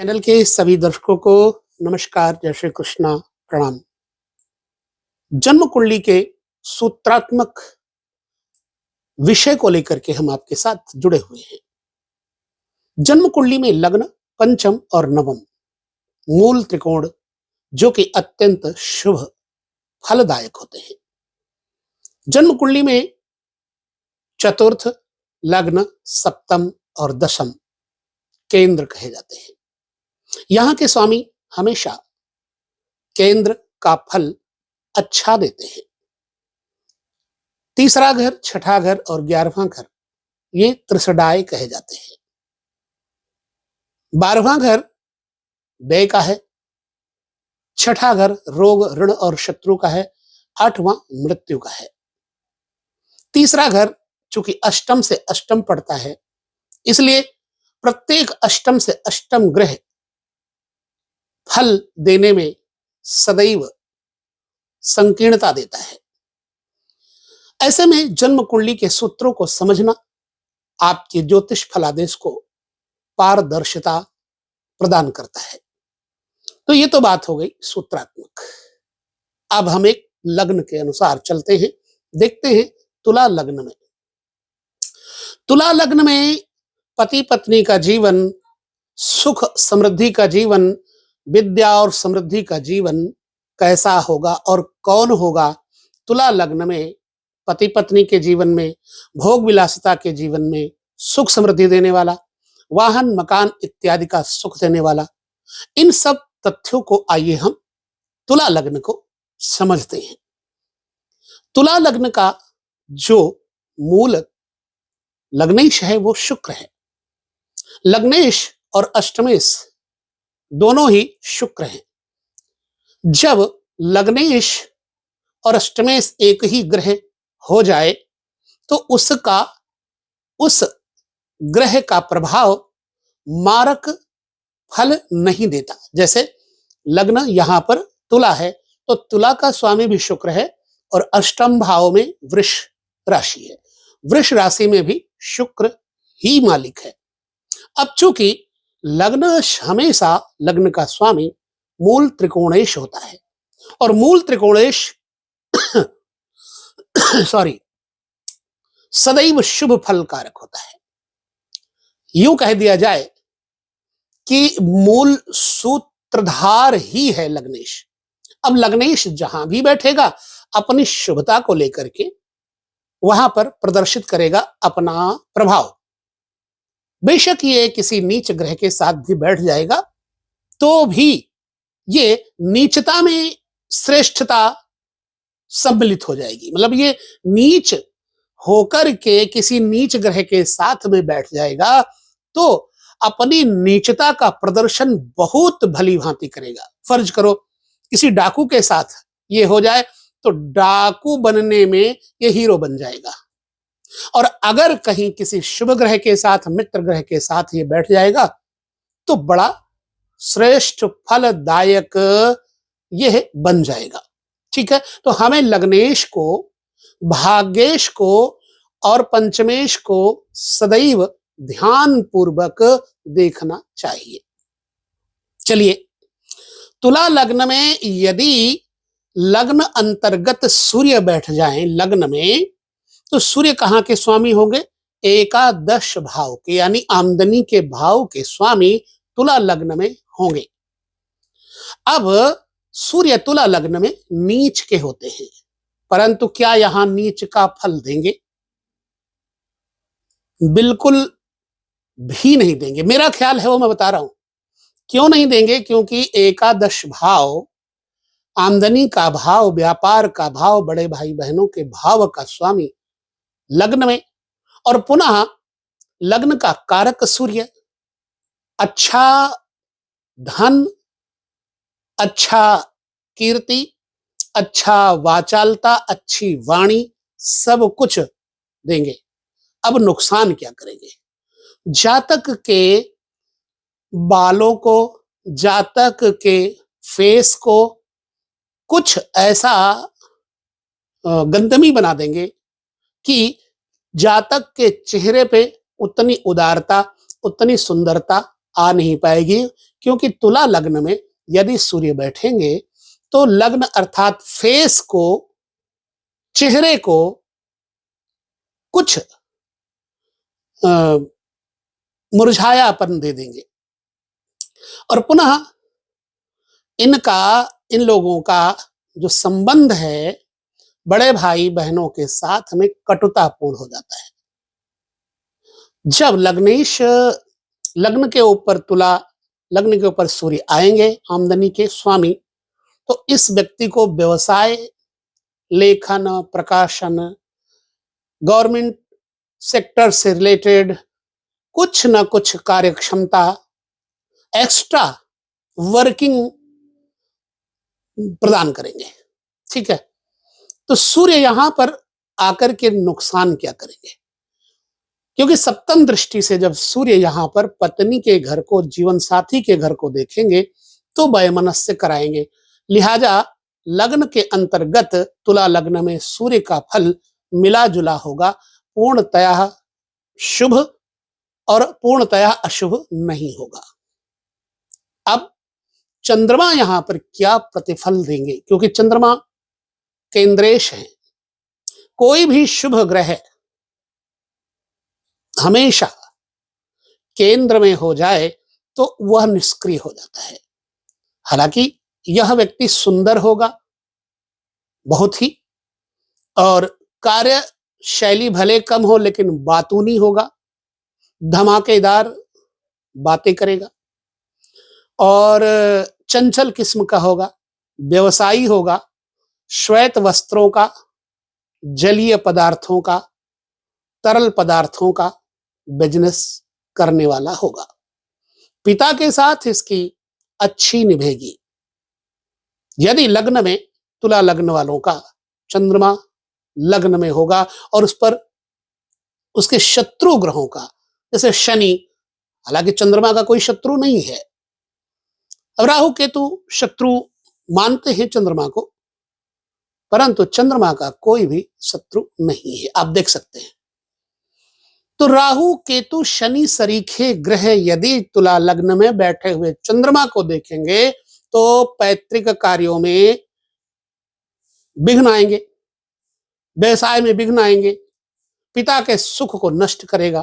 Channel के सभी दर्शकों को नमस्कार, जय श्री कृष्णा, प्रणाम। जन्म कुंडली के सूत्रात्मक विषय को लेकर के हम आपके साथ जुड़े हुए हैं। जन्म कुंडली में लग्न, पंचम और नवम मूल त्रिकोण जो कि अत्यंत शुभ फलदायक होते हैं। जन्म कुंडली में चतुर्थ, लग्न, सप्तम और दशम केंद्र कहे जाते हैं। यहां के स्वामी हमेशा केंद्र का फल अच्छा देते हैं। तीसरा घर, छठा घर और 11वां घर ये त्रिसडाय कहे जाते हैं। 12वां घर व्यय का है, छठा घर रोग, ऋण और शत्रु का है, 8वां मृत्यु का है। तीसरा घर चूंकि अष्टम से अष्टम पड़ता है, इसलिए प्रत्येक अष्टम से अष्टम ग्रह फल देने में सदैव संकीर्णता देता है। ऐसे में जन्म कुंडली के सूत्रों को समझना आपके ज्योतिष फलादेश को पारदर्शिता प्रदान करता है। तो ये तो बात हो गई सूत्रात्मक। अब हम एक लग्न के अनुसार चलते हैं, देखते हैं तुला लग्न में। तुला लग्न में पति पत्नी का जीवन, सुख समृद्धि का जीवन, विद्या और समृद्धि का जीवन कैसा होगा और कौन होगा। तुला लग्न में पति पत्नी के जीवन में, भोग विलासिता के जीवन में सुख समृद्धि देने वाला, वाहन मकान इत्यादि का सुख देने वाला, इन सब तथ्यों को आइए हम तुला लग्न को समझते हैं। तुला लग्न का जो मूल लग्नेश है वो शुक्र है। लग्नेश और अष्टमेश दोनों ही शुक्र हैं। जब लग्नेश और अष्टमेश एक ही ग्रह हो जाए तो उस ग्रह का प्रभाव मारक फल नहीं देता। जैसे लग्न यहां पर तुला है तो तुला का स्वामी भी शुक्र है और अष्टम भाव में वृष राशि है। वृष राशि में भी शुक्र ही मालिक है। अब चूंकि लग्न हमेशा लग्न का स्वामी मूल त्रिकोणेश होता है और मूल त्रिकोणेश सॉरी सदैव शुभ फल कारक होता है। यूं कह दिया जाए कि मूल सूत्रधार ही है लग्नेश। अब लग्नेश जहां भी बैठेगा अपनी शुभता को लेकर के वहां पर प्रदर्शित करेगा अपना प्रभाव। बेशक ये किसी नीच ग्रह के साथ भी बैठ जाएगा तो भी ये नीचता में श्रेष्ठता सम्मिलित हो जाएगी। मतलब ये नीच होकर के किसी नीच ग्रह के साथ में बैठ जाएगा तो अपनी नीचता का प्रदर्शन बहुत भली भांति करेगा। फर्ज करो किसी डाकू के साथ ये हो जाए तो डाकू बनने में ये हीरो बन जाएगा। और अगर कहीं किसी शुभ ग्रह के साथ, मित्र ग्रह के साथ ये बैठ जाएगा तो बड़ा श्रेष्ठ फलदायक यह बन जाएगा। ठीक है, तो हमें लग्नेश को, भाग्येश को और पंचमेश को सदैव ध्यान पूर्वक देखना चाहिए। चलिए, तुला लग्न में यदि लग्न अंतर्गत सूर्य बैठ जाएं लग्न में तो सूर्य कहां के स्वामी होंगे? एकादश भाव के, यानी आमदनी के भाव के स्वामी तुला लग्न में होंगे। अब सूर्य तुला लग्न में नीच के होते हैं, परंतु क्या यहां नीच का फल देंगे? बिल्कुल भी नहीं देंगे। मेरा ख्याल है वो मैं बता रहा हूं। क्यों नहीं देंगे? क्योंकि एकादश भाव आमदनी का भाव, व्यापार का भाव, बड़े भाई बहनों के भाव का स्वामी लग्न में, और पुनः लग्न का कारक सूर्य। अच्छा धन, अच्छा कीर्ति, अच्छा वाचालता, अच्छी वाणी, सब कुछ देंगे। अब नुकसान क्या करेंगे? जातक के बालों को, जातक के फेस को कुछ ऐसा गंदमी बना देंगे कि जातक के चेहरे पे उतनी उदारता, उतनी सुंदरता आ नहीं पाएगी, क्योंकि तुला लग्न में यदि सूर्य बैठेंगे तो लग्न अर्थात फेस को, चेहरे को कुछ मुरझायापन दे देंगे। और पुनः इनका, इन लोगों का जो संबंध है बड़े भाई बहनों के साथ में कटुतापूर्ण हो जाता है। जब लग्नेश, लग्न के ऊपर तुला, लग्न के ऊपर सूर्य आएंगे, आमदनी के स्वामी, तो इस व्यक्ति को व्यवसाय, लेखन, प्रकाशन, गवर्नमेंट सेक्टर से रिलेटेड कुछ न कुछ कार्यक्षमता, एक्स्ट्रा वर्किंग प्रदान करेंगे। ठीक है, तो सूर्य यहां पर आकर के नुकसान क्या करेंगे? क्योंकि सप्तम दृष्टि से जब सूर्य यहां पर पत्नी के घर को, जीवन साथी के घर को देखेंगे तो वैमनस्य कराएंगे। लिहाजा लग्न के अंतर्गत तुला लग्न में सूर्य का फल मिला जुला होगा, पूर्णतया शुभ और पूर्णतया अशुभ नहीं होगा। अब चंद्रमा यहां पर क्या प्रतिफल देंगे? क्योंकि चंद्रमा केंद्रेश है। कोई भी शुभ ग्रह हमेशा केंद्र में हो जाए तो वह निष्क्रिय हो जाता है। हालांकि यह व्यक्ति सुंदर होगा बहुत ही, और कार्य शैली भले कम हो लेकिन बातूनी होगा, धमाकेदार बातें करेगा, और चंचल किस्म का होगा, व्यवसायी होगा, श्वेत वस्त्रों का, जलीय पदार्थों का, तरल पदार्थों का बिजनेस करने वाला होगा। पिता के साथ इसकी अच्छी निभेगी। यदि लग्न में, तुला लग्न वालों का चंद्रमा लग्न में होगा और उस पर उसके शत्रु ग्रहों का, जैसे शनि, हालांकि चंद्रमा का कोई शत्रु नहीं है, अब राहु केतु शत्रु मानते हैं चंद्रमा को, परंतु चंद्रमा का कोई भी शत्रु नहीं है, आप देख सकते हैं। तो राहु केतु शनि सरीखे ग्रह यदि तुला लग्न में बैठे हुए चंद्रमा को देखेंगे तो पैतृक कार्यों में विघ्न आएंगे, व्यवसाय में विघ्न आएंगे, पिता के सुख को नष्ट करेगा।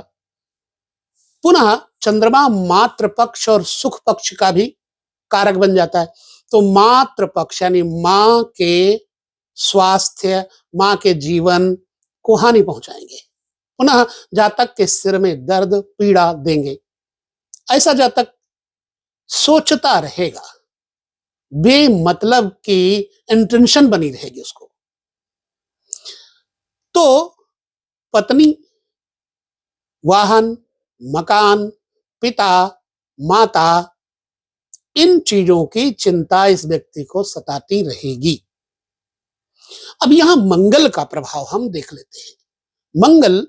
पुनः चंद्रमा मातृ पक्ष और सुख पक्ष का भी कारक बन जाता है। तो मातृ पक्ष यानी मां के स्वास्थ्य, मां के जीवन को हानि पहुंचाएंगे। पुनः जातक के सिर में दर्द, पीड़ा देंगे। ऐसा जातक सोचता रहेगा, बेमतलब की इंटेंशन बनी रहेगी उसको। तो पत्नी, वाहन, मकान, पिता, माता, इन चीजों की चिंता इस व्यक्ति को सताती रहेगी। अब यहां मंगल का प्रभाव हम देख लेते हैं। मंगल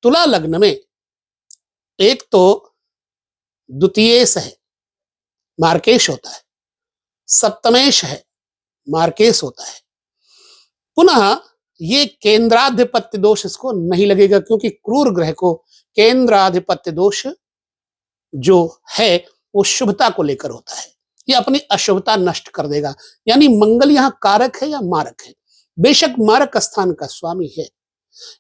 तुला लग्न में एक तो द्वितीयेश है, मार्केश होता है, सप्तमेश है, मार्केश होता है। पुनः ये केंद्राधिपत्य दोष इसको नहीं लगेगा, क्योंकि क्रूर ग्रह को केंद्राधिपत्य दोष जो है वो शुभता को लेकर होता है, ये अपनी अशुभता नष्ट कर देगा। यानी मंगल यहां कारक है या मारक है? बेशक मारक स्थान का स्वामी है,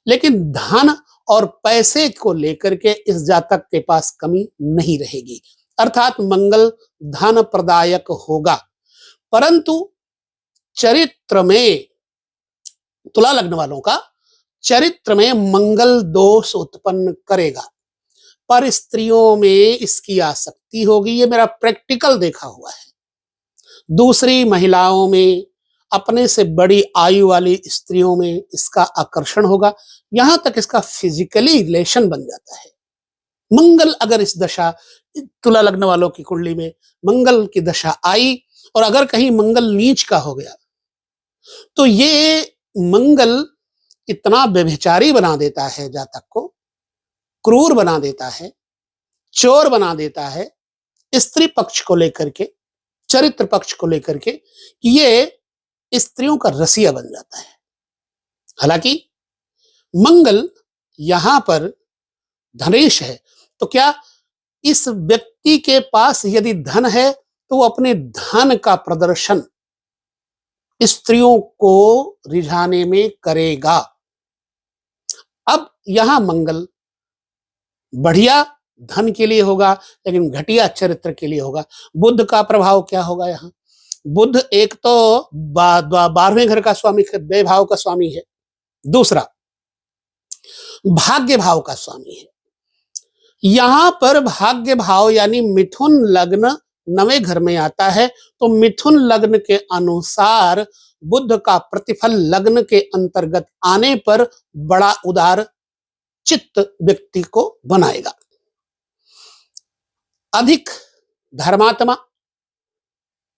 लेकिन धन और पैसे को लेकर के इस जातक के पास कमी नहीं रहेगी, अर्थात मंगल धन प्रदायक होगा। परंतु चरित्र में, तुला लग्न वालों का चरित्र में मंगल दोष उत्पन्न करेगा। पर स्त्रियों में इसकी आसक्ति होगी, ये मेरा प्रैक्टिकल देखा हुआ है। दूसरी महिलाओं में, अपने से बड़ी आयु वाली स्त्रियों में इसका आकर्षण होगा, यहां तक इसका फिजिकली रिलेशन बन जाता है। मंगल अगर इस दशा, तुला लग्न वालों की कुंडली में मंगल की दशा आई और अगर कहीं मंगल नीच का हो गया तो ये मंगल इतना व्यभिचारी बना देता है जातक को, क्रूर बना देता है, चोर बना देता है, स्त्री पक्ष को लेकर के, चरित्र पक्ष को लेकर के, कि ये स्त्रियों का रसिया बन जाता है। हालांकि मंगल यहां पर धनेश है, तो क्या इस व्यक्ति के पास यदि धन है तो वो अपने धन का प्रदर्शन स्त्रियों को रिझाने में करेगा। अब यहां मंगल बढ़िया धन के लिए होगा, लेकिन घटिया चरित्र के लिए होगा। बुध का प्रभाव क्या होगा यहाँ? बुध एक तो 12वें घर का स्वामी, व्यय भाव का स्वामी है, दूसरा भाग्य भाव का स्वामी है। यहां पर भाग्य भाव यानी मिथुन लग्न 9वें घर में आता है, तो मिथुन लग्न के अनुसार बुध का प्रतिफल लग्न के अंतर्गत आने पर बड़ा उदार चित्त व्यक्ति को बनाएगा। अधिक धर्मात्मा,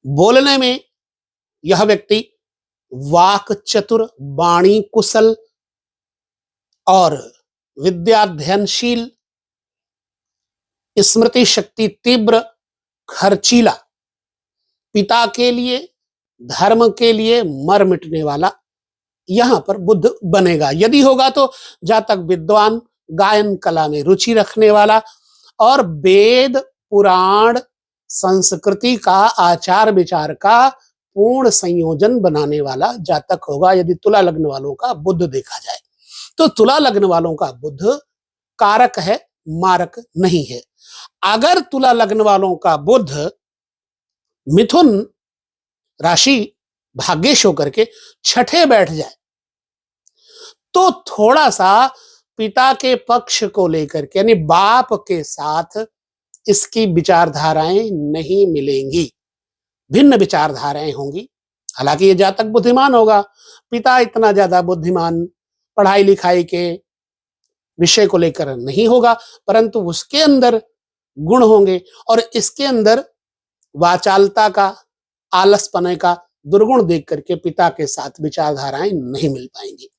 बोलने में यह व्यक्ति वाक चतुर, वाणी कुशल और विद्याध्ययनशील, स्मृति शक्ति तीव्र, खर्चीला, पिता के लिए, धर्म के लिए मर मिटने वाला यहां पर बुध बनेगा। यदि होगा तो जातक विद्वान, गायन कला में रुचि रखने वाला और वेद पुराण संस्कृति का आचार विचार का पूर्ण संयोजन बनाने वाला जातक होगा। यदि तुला लग्न वालों का बुध देखा जाए तो तुला लग्न वालों का बुध कारक है, मारक नहीं है। अगर तुला लग्न वालों का बुध मिथुन राशि भाग्येश होकर के छठे बैठ जाए तो थोड़ा सा पिता के पक्ष को लेकर के यानी बाप के साथ इसकी विचारधाराएं नहीं मिलेंगी, भिन्न विचारधाराएं होंगी। हालांकि ये जातक बुद्धिमान होगा, पिता इतना ज्यादा बुद्धिमान पढ़ाई लिखाई के विषय को लेकर नहीं होगा, परंतु उसके अंदर गुण होंगे और इसके अंदर वाचालता का, आलसपने का दुर्गुण देख करके पिता के साथ विचारधाराएं नहीं मिल पाएंगी।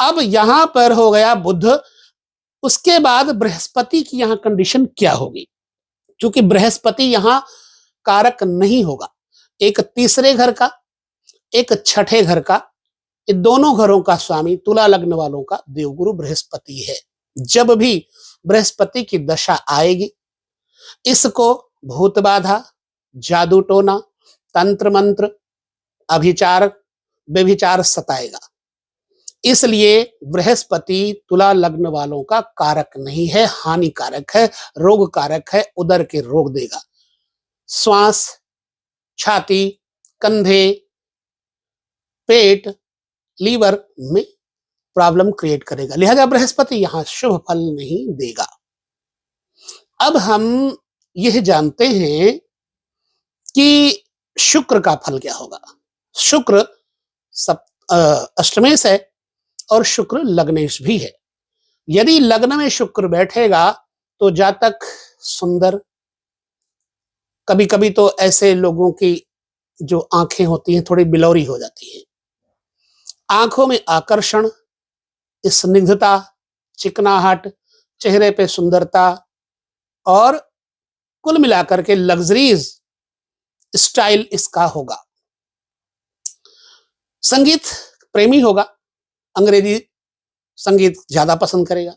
अब यहां पर हो गया बुध। उसके बाद बृहस्पति की यहां कंडीशन क्या होगी? क्योंकि बृहस्पति यहां कारक नहीं होगा, एक तीसरे घर का, एक छठे घर का, ये दोनों घरों का स्वामी तुला लग्न वालों का देवगुरु बृहस्पति है। जब भी बृहस्पति की दशा आएगी, इसको भूत बाधा, जादू टोना, तंत्र मंत्र, अभिचार, व्यभिचार सताएगा। इसलिए बृहस्पति तुला लग्न वालों का कारक नहीं है, हानिकारक है, रोग कारक है, उदर के रोग देगा। श्वास, छाती, कंधे, पेट, लीवर में प्रॉब्लम क्रिएट करेगा। लिहाजा बृहस्पति यहां शुभ फल नहीं देगा। अब हम यह जानते हैं कि शुक्र का फल क्या होगा। शुक्र अष्टमेश है और शुक्र लग्नेश भी है। यदि लग्न में शुक्र बैठेगा तो जातक सुंदर, कभी कभी तो ऐसे लोगों की जो आंखें होती हैं थोड़ी बिलौरी हो जाती हैं, आंखों में आकर्षण, स्निग्धता, चिकनाहट, चेहरे पे सुंदरता और कुल मिलाकर के लग्जरीज स्टाइल इसका होगा। संगीत प्रेमी होगा, अंग्रेजी संगीत ज्यादा पसंद करेगा।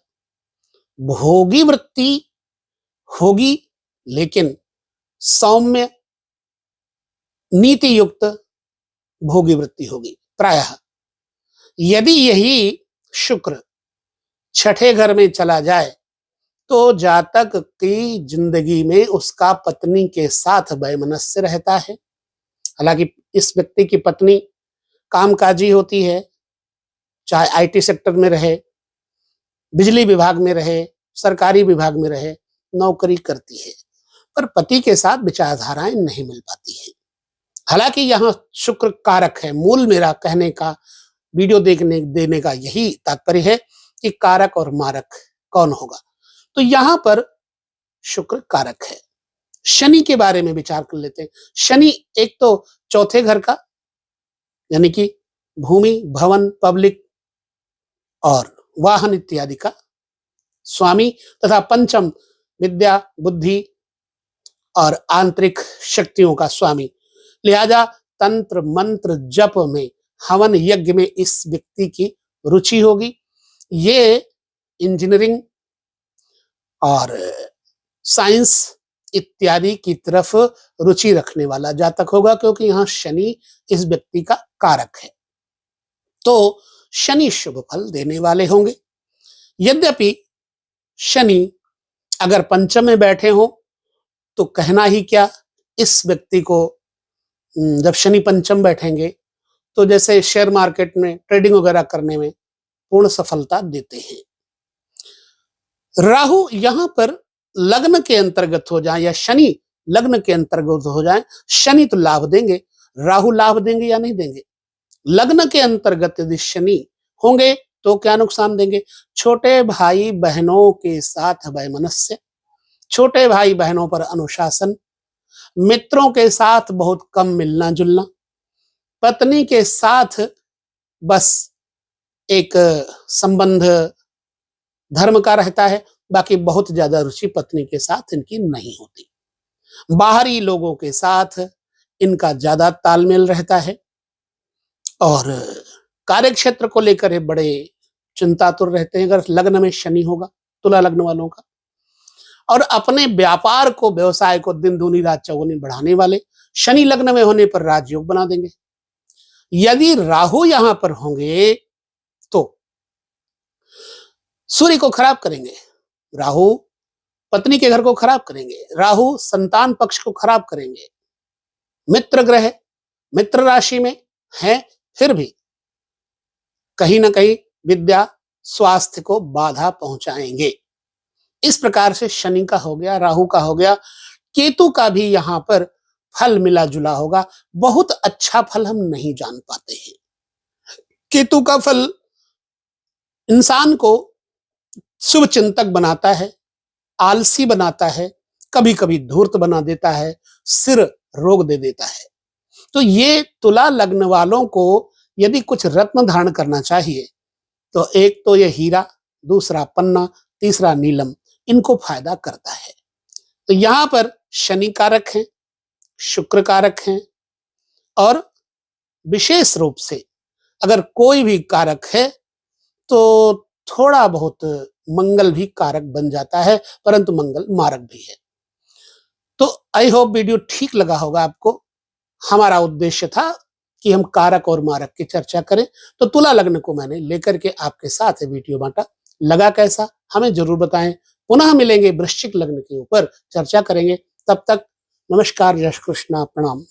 भोगी वृत्ति होगी, लेकिन सौम्य नीति युक्त भोगी वृत्ति होगी प्रायः। यदि यही शुक्र छठे घर में चला जाए तो जातक की जिंदगी में उसका पत्नी के साथ वैमनस्य रहता है। हालांकि इस व्यक्ति की पत्नी कामकाजी होती है, चाहे आईटी सेक्टर में रहे, बिजली विभाग में रहे, सरकारी विभाग में रहे, नौकरी करती है, पर पति के साथ विचारधाराएं नहीं मिल पाती है। हालांकि यहाँ शुक्र कारक है। मूल मेरा कहने का, वीडियो देने का यही तात्पर्य है कि कारक और मारक कौन होगा। तो यहां पर शुक्र कारक है। शनि के बारे में विचार कर लेते हैं। शनि एक तो चौथे घर का यानी कि भूमि, भवन, पब्लिक और वाहन इत्यादि का स्वामी तथा पंचम विद्या, बुद्धि और आंतरिक शक्तियों का स्वामी। लिहाजा तंत्र मंत्र जप में, हवन यज्ञ में इस व्यक्ति की रुचि होगी। ये इंजीनियरिंग और साइंस इत्यादि की तरफ रुचि रखने वाला जातक होगा, क्योंकि यहां शनि इस व्यक्ति का कारक है। तो शनि शुभ फल देने वाले होंगे। यद्यपि शनि अगर पंचम में बैठे हो तो कहना ही क्या, इस व्यक्ति को जब शनि पंचम बैठेंगे तो जैसे शेयर मार्केट में ट्रेडिंग वगैरह करने में पूर्ण सफलता देते हैं। राहु यहां पर लग्न के अंतर्गत हो जाए या शनि लग्न के अंतर्गत हो जाए, शनि तो लाभ देंगे, राहु लाभ देंगे या नहीं देंगे? लग्न के अंतर्गत यदि शनि होंगे तो क्या नुकसान देंगे? छोटे भाई बहनों के साथ वैमनस्य, छोटे भाई बहनों पर अनुशासन, मित्रों के साथ बहुत कम मिलना जुलना, पत्नी के साथ बस एक संबंध धर्म का रहता है, बाकी बहुत ज्यादा रुचि पत्नी के साथ इनकी नहीं होती। बाहरी लोगों के साथ इनका ज्यादा तालमेल रहता है और कार्य क्षेत्र को लेकर बड़े चिंतातुर रहते हैं अगर लग्न में शनि होगा तुला लग्न वालों का। और अपने व्यापार को, व्यवसाय को दिन दूनी रात चौगुनी बढ़ाने वाले शनि लग्न में होने पर राजयोग बना देंगे। यदि राहु यहां पर होंगे तो सूर्य को खराब करेंगे, राहु पत्नी के घर को खराब करेंगे, राहु संतान पक्ष को खराब करेंगे। मित्र ग्रह मित्र राशि में है, फिर भी कहीं ना कहीं विद्या स्वास्थ्य को बाधा पहुंचाएंगे। इस प्रकार से शनि का हो गया, राहु का हो गया, केतु का भी यहां पर फल मिला जुला होगा। बहुत अच्छा फल हम नहीं जान पाते हैं। केतु का फल इंसान को शुभ चिंतक बनाता है, आलसी बनाता है, कभी कभी धूर्त बना देता है, सिर रोग दे देता है। तो ये तुला लग्न वालों को यदि कुछ रत्न धारण करना चाहिए तो एक तो ये हीरा, दूसरा पन्ना, तीसरा नीलम, इनको फायदा करता है। तो यहां पर शनि कारक हैं, शुक्र कारक हैं और विशेष रूप से अगर कोई भी कारक है तो थोड़ा बहुत मंगल भी कारक बन जाता है, परंतु मंगल मारक भी है। तो आई होप वीडियो ठीक लगा होगा आपको। हमारा उद्देश्य था कि हम कारक और मारक की चर्चा करें, तो तुला लग्न को मैंने लेकर के आपके साथ वीडियो बांटा। लगा कैसा हमें जरूर बताएं। पुनः मिलेंगे वृश्चिक लग्न के ऊपर चर्चा करेंगे। तब तक नमस्कार, जय श्री कृष्णा, प्रणाम।